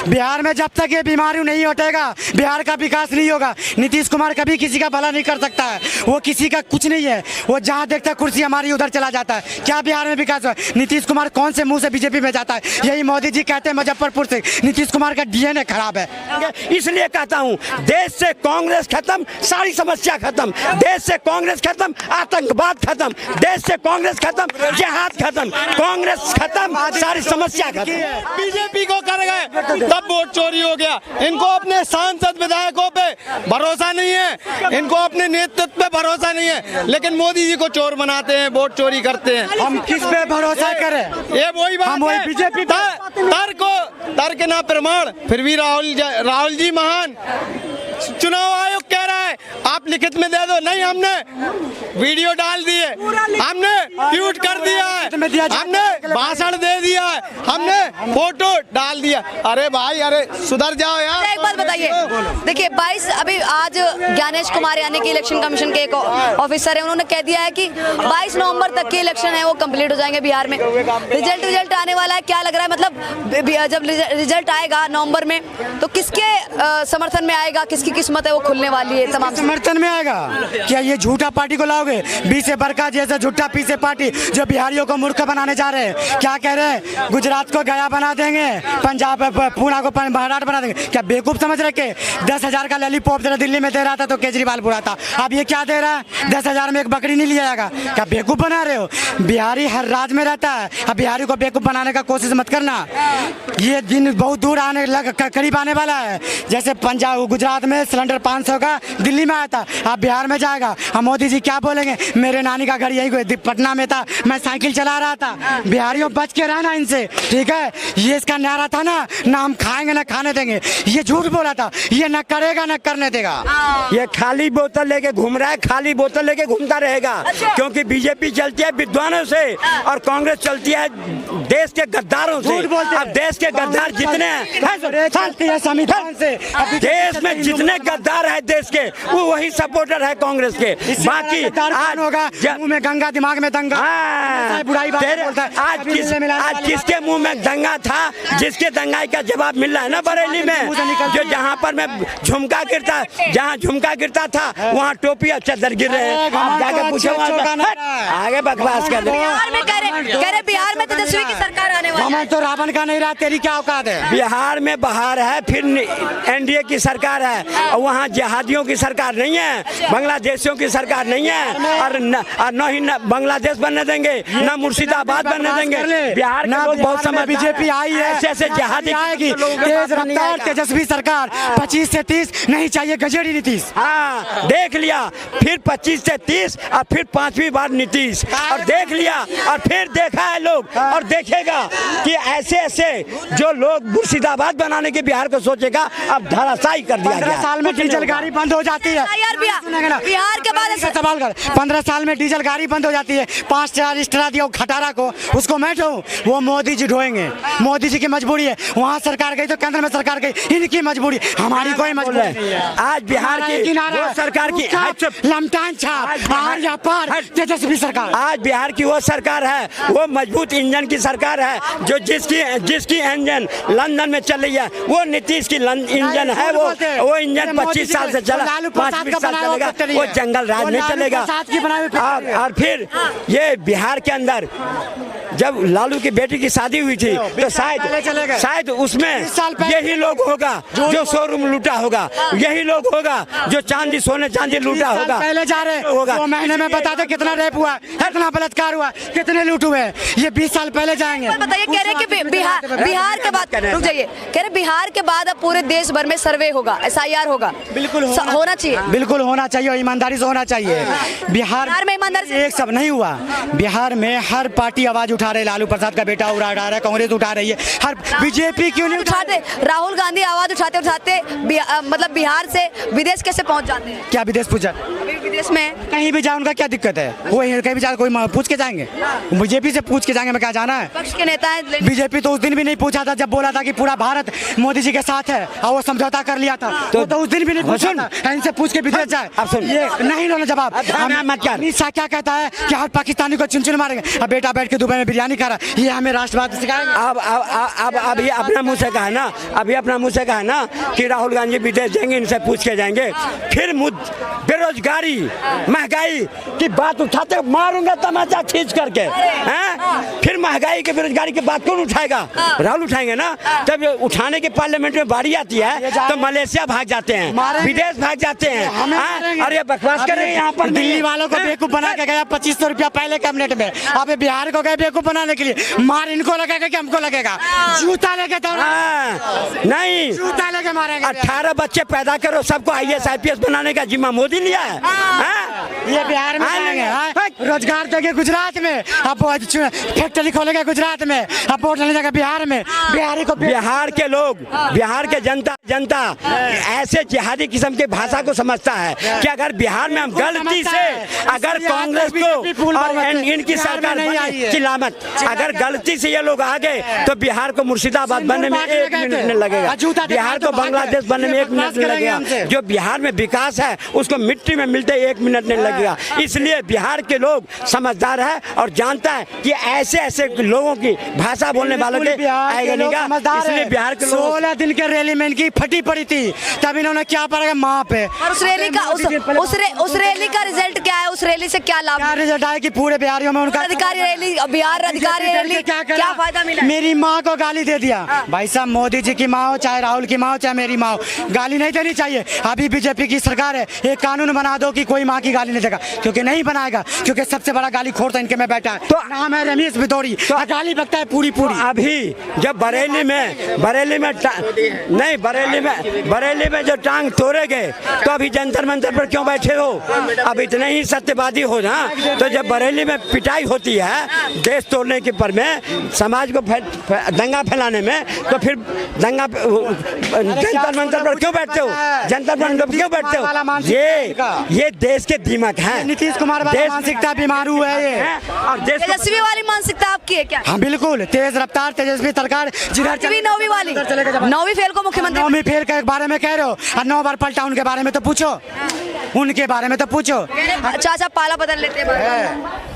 बिहार में जब तक ये बीमारी नहीं हटेगा बिहार का विकास नहीं होगा। नीतीश कुमार कभी किसी का भला नहीं कर सकता है, वो किसी का कुछ नहीं है, वो जहाँ देखता है कुर्सी हमारी उधर चला जाता है। क्या बिहार में विकास हुआ? नीतीश कुमार कौन से मुंह से बीजेपी में जाता है? यही मोदी जी कहते हैं मुजफ्फरपुर से नीतीश कुमार का डीएनए खराब है। इसलिए कहता हूँ देश से कांग्रेस खत्म, सारी समस्या खत्म। देश से कांग्रेस खत्म, आतंकवाद खत्म। देश से कांग्रेस खत्म, जिहाद खत्म। कांग्रेस खत्म, सारी समस्या खत्म। बीजेपी को कर गए तब वोट चोरी हो गया। इनको अपने सांसद विधायकों पे भरोसा नहीं है, इनको अपने नेतृत्व पे भरोसा नहीं है, लेकिन मोदी जी को चोर बनाते हैं, वोट चोरी करते हैं। हम किस पे भरोसा करें? ये वही बात हम वही है। बीजेपी तर्क ना प्रमाण, फिर भी राहुल जी महान। चुनाव आयोग कह रहा है आप लिखित में दे दो, नहीं हमने वीडियो डाल दिए, हमने ट्वीट कर दिया है, हमने भाषण दे दिया है, हमने फोटो डाल दिया। अरे भाई अरे सुधर जाओ यार। एक बात बताइए, देखिए 22 अभी आज ज्ञानेश कुमार यानी कि इलेक्शन कमीशन के एक ऑफिसर है, उन्होंने कह दिया है कि 22 नवंबर तक के इलेक्शन है वो कंप्लीट हो जाएंगे बिहार में। रिजल्ट आने वाला है, क्या लग रहा है? मतलब जब रिजल्ट आएगा नवंबर में तो किसके समर्थन में आएगा, किसकी किस्मत है वो खुलने वाली है? तमाम समर्थन में आएगा। क्या ये झूठा पार्टी को लाओगे? बीसे बरका जैसा झूठा पीसे पार्टी जो बिहारियों को मूर्ख बनाने जा रहे हैं। क्या कह रहे हैं? गुजरात को गया बना देंगे, पंजाब पूना को महाराष्ट्र बना देंगे। क्या बेवकूफ समझ रखे? 10,000 का लॉलीपॉप जरा दिल्ली में दे रहा था तो केजरीवाल बुरा था, अब ये क्या दे रहा है? 10,000 में एक बकरी नहीं लिया जाएगा। क्या बेवकूफ बना रहे हो? बिहारी हर राज्य में रहता है, अब बिहारी को बेवकूफ बनाने का कोशिश मत करना। ये दिन बहुत दूर आने करीब आने वाला है। जैसे पंजाब गुजरात में सिलेंडर 500 का दिल्ली में आया था, अब बिहार में जाएगा। अब मोदी जी क्या बोलेंगे? मेरे नानी का घर यही पटना में था, मैं साइकिल चला रहा था। बिहारियों बच के रहना इनसे, ठीक है? ये इसका नारा था ना हम खाएंगे ना खाने देंगे, ये झूठ बोला था। ये न करेगा न करने देगा। ये खाली बोतल लेके घूम रहा है, खाली बोतल लेके घूमता रहेगा। क्योंकि बीजेपी चलती है विद्वानों से और कांग्रेस चलती है देश के गद्दारों से। अब देश के गद्दार जितने संविधान से देश में जितने गद्दार है देश के, वो वही सपोर्टर है कांग्रेस के। बाकी आज होगा मुंह में गंगा दिमाग में दंगा। आज किसके मुंह में दंगा था? जिसके दंगाई का जवाब मिल रहा है ना बरेली में, जो जहाँ पर मैं झुमका गिरता, जहाँ झुमका गिरता था वहाँ टोपी और चादर गिर रहे हैं। आप जाके पूछो, आगे बकवास कर बिहार में तेजस्वी की सरकार आने वाली है। तो रावण का नहीं रहा, तेरी क्या औकात है? बिहार में बहार है, फिर एनडीए की सरकार है, और वहाँ जिहादियों की सरकार नहीं है, बांग्लादेशियों की सरकार नहीं है, और न ही बांग्लादेश बनने देंगे, न मुर्शिदाबाद बनने देंगे। बिहार में बहुत समय बीजेपी आई है, ऐसे जिहादी आएगी तेज रफ्तार तेजस्वी सरकार। 25 से 30 नहीं चाहिए गजेड़ी नीतीश। हाँ देख लिया, फिर 25 से 30 और फिर 5वीं बार नीतीश, और देख लिया और फिर देखा है लोग और देखेगा कि ऐसे जो लोग मुर्शिदाबाद बनाने के बिहार को सोचेगा अब धराशायी कर दिया गया। 15 साल में डीजल गाड़ी बंद हो जाती है। बिहार के बाद सवाल कर, 15 साल में डीजल गाड़ी बंद हो जाती है। 5 स्टार एक्स्ट्रा दिया खटारा को, उसको मैं ढोऊं? वो मोदी जी ढोएंगे, मोदी जी की मजबूरी है। वहाँ सरकार गई तो केंद्र में सरकार गई, इनकी मजबूरी, हमारी कोई मजबूरी नहीं है। आज बिहार की वो सरकार की लमटान छाप तेजस्वी सरकार, आज बिहार की वो सरकार है, वो मजबूत इंजन की सरकार है, जो जिसकी इंजन लंदन में चल रही है, वो नीतीश की इंजन है। वो इंजन 25 साल से चला, 5-20 साल चलेगा, वो जंगल राज में चलेगा। और फिर ये बिहार के अंदर जब लालू की बेटी की शादी हुई थी तो शायद उसमें यही लोग होगा जो शोरूम लूटा होगा, यही लोग होगा जो चांदी सोने चांदी लूटा होगा। पहले जा रहे होगा 2 महीने में बताते कितना रेप हुआ, कितना बलात्कार हुआ, कितने लूट हुए। ये 20 साल पहले जाएंगे। बताइए, कह रहे कि बिहार के बाद, रुक जाइए, कह रहे बिहार के बाद अब पूरे देश भर में सर्वे होगा, SIR होगा। बिल्कुल होना चाहिए, बिल्कुल होना चाहिए, ईमानदारी से होना चाहिए। बिहार में ईमानदारी से एक सब नहीं हुआ। बिहार में हर पार्टी आवाज उठा रहे, लालू प्रसाद का बेटा उठा रहा है, कांग्रेस उठा रही है, हर बीजेपी क्यों नहीं उठाते? राहुल गांधी आवाज उठाते मतलब बिहार से विदेश कैसे पहुंच जाते हैं? क्या विदेश पूछा? विदेश में कहीं भी जाए उनका क्या दिक्कत है? वो कहीं भी जाए कोई पूछ के जाएंगे? बीजेपी से पूछ के जाएंगे, मैं क्या जाना है? पक्ष के नेता है। बीजेपी तो उस दिन भी नहीं पूछा था जब बोला था कि पूरा भारत मोदी जी के साथ है और वो समझौता कर लिया था, तो उस दिन भी नहीं पूछा था। इनसे पूछ के विदेश जाए, ये नहीं लो ना जवाब। अमित शाह क्या कहता है कि हर पाकिस्तानी को चुन चुन मारेंगे, अब बेटा बैठ के दुबई में बिरयानी खा रहा है, ये हमें राष्ट्रवाद सिखाएंगे। अब अभी अपना मुंह से कहा ना, अभी अपना मुंह से कहा ना कि राहुल गांधी विदेश जाएंगे, इनसे पूछ के जाएंगे। फिर बेरोजगारी, महंगाई की बात उठाते मारूंगा तमाचा खींच करके, हैं? फिर महंगाई के बेरोजगारी की बात कौन उठाएगा? राहुल उठाएंगे ना। जब उठाने की पार्लियामेंट में बारी आती है तो मलेशिया भाग जाते हैं, विदेश भाग जाते हैं। अरे बकवास कर रहे हैं यहाँ पर। दिल्ली वालों को बेवकूफ बना के गया 2500 रुपया पहले कैबिनेट में, अब बिहार को गए बेवकूफ बनाने के लिए। मार इनको लगेगा कि हमको लगेगा? जूता लेके नहीं, जूता लेके मारेंगे। 18 बच्चे पैदा करो, सबको IAS IPS बनाने का जिम्मा मोदी लिया है। ये बिहार में आएंगे, रोजगार देंगे गुजरात में, अब फैक्ट्री खोलेंगे गुजरात में, अब वोट लेने जाएगा बिहार में। बिहारी को बिहार के लोग, बिहार के जनता ऐसे जिहादी किस्म की भाषा को समझता है कि अगर बिहार में हम गलती से, अगर कांग्रेस को और इनकी सरकार की लामत, अगर गलती से ये लोग आ गए तो बिहार को मुर्शिदाबाद बनने में 1 मिनट नहीं लगेगा, बिहार को बांग्लादेश बनने में 1 मिनट नहीं लगेगा। जो बिहार में विकास है उसको मिट्टी में मिलते 1 मिनट नहीं लगेगा। इसलिए बिहार के लोग समझदार है और जानता है कि ऐसे ऐसे लोगों की भाषा बोलने वालों के आएगा नहीं का। इसलिए बिहार के 16 दिन के रैली में इनकी फटी पड़ी थी, तब इन्होंने क्या पड़ा माँ पे। और उस रैली का उस रैली का रिजल्ट क्या है? उस रैली से क्या लाभ? क्या रिजल्ट आया कि पूरे बिहारियों में उनका अधिकारी रैली, बिहार अधिकारी रैली, क्या फायदा मिला? मेरी माँ को गाली दे दिया। भाई साहब, मोदी जी की माँ हो, चाहे राहुल की माँ हो, चाहे मेरी माँ हो, गाली नहीं देनी चाहिए। अभी बीजेपी की सरकार है, एक कानून बना दो कि कोई माँ की गाली नहीं देगा, क्योंकि नहीं बनाएगा, क्योंकि सबसे बड़ा गाली खोर तो इनके में बैठा है। तो नाम है रमेश भिदौरी, तो गाली बकता है पूरी। अभी जब बरेली में जो टांग तोड़े गए तो अभी जंतर मंतर पर क्यों बैठे हो? अब इतने ही सत्यवादी हो ना, तो जब बरेली में पिटाई होती है देश तोड़ने के पर में, समाज को दंगा फैलाने में, तो फिर दंगा जंतर मंतर पर क्यों बैठते हो? जंतर मंतर पर क्यों बैठते हो? ये देश के दिमाग है। नीतीश कुमार वाला मानसिकता बीमारू है ये, और तेजस्वी वाली मानसिकता आपकी है क्या? हाँ बिल्कुल, तेज रफ्तार तेजस्वी सरकार। नौवीं वाली, 9वीं फेल को मुख्यमंत्री, 9वीं फेल के बारे में कह रहे हो, और 9 बार पलटा, उनके बारे में तो पूछो, उनके बारे में तो पूछो। चाचा पाला बदल लेते हैं,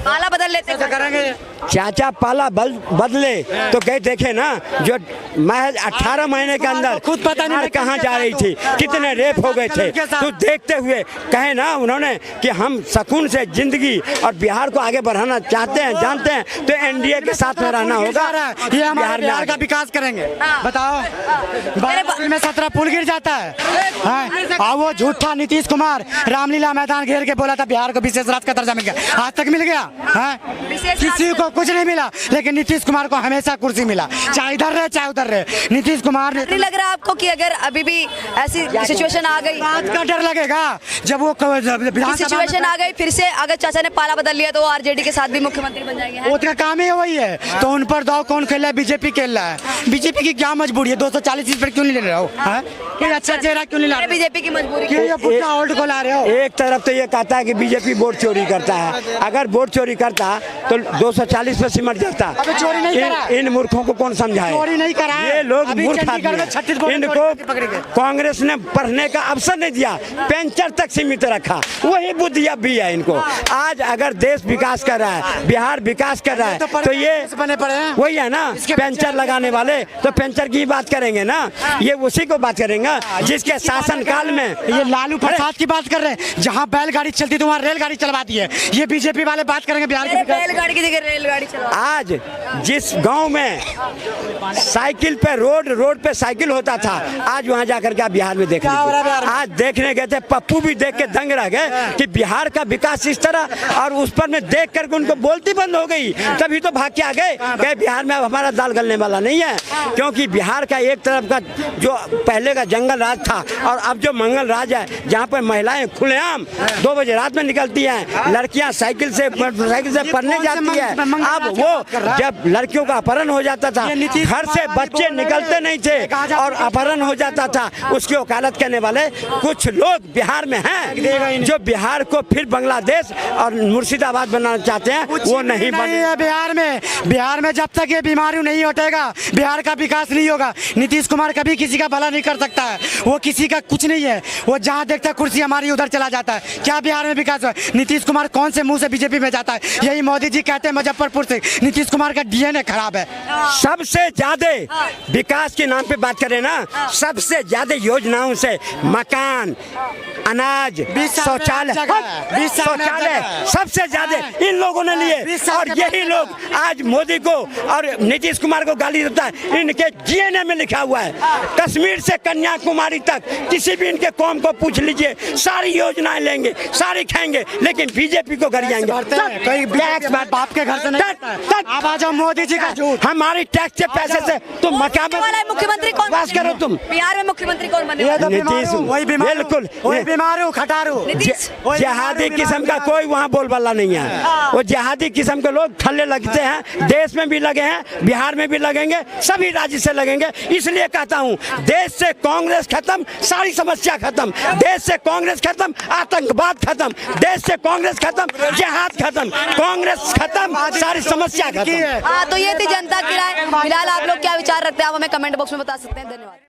पाला बदल लेते करेंगे। चाचा पाला बदले तो कहे देखे ना, जो महज 18 महीने के अंदर खुद पता नहीं कहाँ जा रही थी, कितने रेप हो गए थे, तो देखते हुए कहे ना उन्होंने कि हम सुकून से जिंदगी और बिहार को आगे बढ़ाना चाहते हैं, जानते हैं, तो NDA के साथ में रहना होगा। ये हमारे बिहार का विकास करेंगे। बताओ, में 17 पुल गिर जाता है, और वो झूठा नीतीश कुमार रामलीला मैदान घेर के बोला था बिहार को विशेष राज्य का दर्जा मिल गया, आज तक मिल गया? किसी को कुछ नहीं मिला, लेकिन नीतीश कुमार को हमेशा कुर्सी मिला, चाहे इधर रहे चाहे उधर रहे। नीतीश कुमार ने, लग रहा है आपको कि अगर अभी भी ऐसी सिचुएशन आ गई, बात का डर लगेगा जब वो सिचुएशन आ गई, फिर से अगर चाचा ने पाला बदल लिया तो RJD के साथ भी मुख्यमंत्री बन जाएंगे? वो का काम ही वही है, तो उन पर दाव कौन खेल रहा है? बीजेपी खेल रहा है। बीजेपी की क्या मजबूरी है? 240 सीट पर क्यों नहीं ले रहे हो? कोई अच्छा चेहरा क्यों नहीं ला रहे? बीजेपी की मजबूरी होल्ड को ला रहे हो? एक तरफ तो ये कहता है कि बीजेपी वोट चोरी करता है, अगर वोट चोरी करता तो 240 पे सिमट जाता। अबे चोरी नहीं करा। इन मूर्खों को कौन समझाए? चोरी नहीं करा। ये लोग मूर्ख आदमी हैं। इनको कांग्रेस ने पढ़ने का अवसर नहीं दिया, पेंचर तक सीमित रखा, वही बुद्धि अब भी है इनको। आज अगर देश विकास कर रहा है, बिहार विकास कर रहा है, तो ये बने पड़े हैं, वही है ना पेंचर लगाने वाले, तो पेंचर की बात करेंगे ना, ये उसी को बात करेंगे जिसके शासन काल में। ये लालू प्रसाद की बात कर रहे हैं, जहाँ बैलगाड़ी चलती तो वहाँ रेलगाड़ी चलवा दी है। ये बीजेपी वाले बात करेंगे बिहार की बैलगाड़ी की जगह रेलगाड़ी चलवा। आज जिस गांव में साइकिल पे रोड पे साइकिल होता था, आज वहां जाकर के बिहार में देख आज देखने गए थे, पप्पू भी देख के दंग रह गए कि बिहार का विकास इस तरह, और उस पर में देख करके उनको बोलती बंद हो गई, तभी तो भाग के आ गए कि बिहार में अब हमारा दाल गलने वाला नहीं है। क्योंकि बिहार का एक तरफ का जो पहले का जंगल राज था और अब जो मंगल राज है, जहाँ पर महिलाएं खुलेआम 2 बजे रात में निकलती हैं, लड़कियां साइकिल से पढ़ने जाती है। अब वो जब लड़कियों का अपहरण हो जाता था, घर से बच्चे निकलते नहीं थे और अपहरण हो जाता था, उसकी वकालत करने वाले कुछ लोग बिहार में हैं जो बिहार को जो फिर बांग्लादेश और मुर्शिदाबाद बनाना चाहते हैं वो नहीं बने। है बिहार में जब तक ये बीमारी नहीं हटेगा बिहार का विकास नहीं होगा। नीतीश कुमार कभी किसी का भला नहीं कर सकता है, वो किसी का कुछ नहीं है, वो जहाँ देखता है कुर्सी हमारी उधर चला जाता है। क्या बिहार में विकास हुआ? नीतीश कुमार कौन से मुंह से बीजेपी में जाता है? यही मोदी जी कहते हैं मुजफ्फरपुर से नीतीश कुमार का डीएनए खराब है। सबसे ज्यादा विकास के नाम पे बात करें ना, सबसे ज्यादा योजनाओं से मकान, अनाज, शौचालय सबसे ज्यादा इन लोगों ने लिए। और यही लोग आज मोदी को और नीतीश कुमार को गाली देता है। इनके डीएनए में लिखा हुआ है, कश्मीर से कन्याकुमारी तक किसी भी इनके कौम को पूछ लीजिए, सारी योजनाएं लेंगे, सारी खाएंगे, लेकिन बीजेपी को घर जाएंगे। बाप के घर से नहीं। आप आ जाओ मोदी जी का झूठ। हमारी टैक्स के पैसे से तुम मकान मुख्यमंत्री कौन बस करो तुम। बिहार में मुख्यमंत्री कौन बने? नीतीश, बिल्कुल वही बीमारू खटारू जिहादी किस्म का कोई वहाँ बोलबाला नहीं है। वो जिहादी किस्म के लोग थल्ले लगते हैं, देश में भी लगे हैं, बिहार में भी लगेंगे, सभी राज्य से लगेंगे। इसलिए कहता हूँ देश से कांग्रेस खत्म, सारी समस्या खत्म। देश से कांग्रेस खत्म, आतंकवाद खत्म। देश से कांग्रेस खत्म, जिहाद खत्म। कांग्रेस खत्म, सारी समस्या खत्म। हाँ, तो ये थी जनता की राय। फिलहाल आप लोग क्या विचार रखते हैं आप हमें कमेंट बॉक्स में बता सकते हैं। धन्यवाद।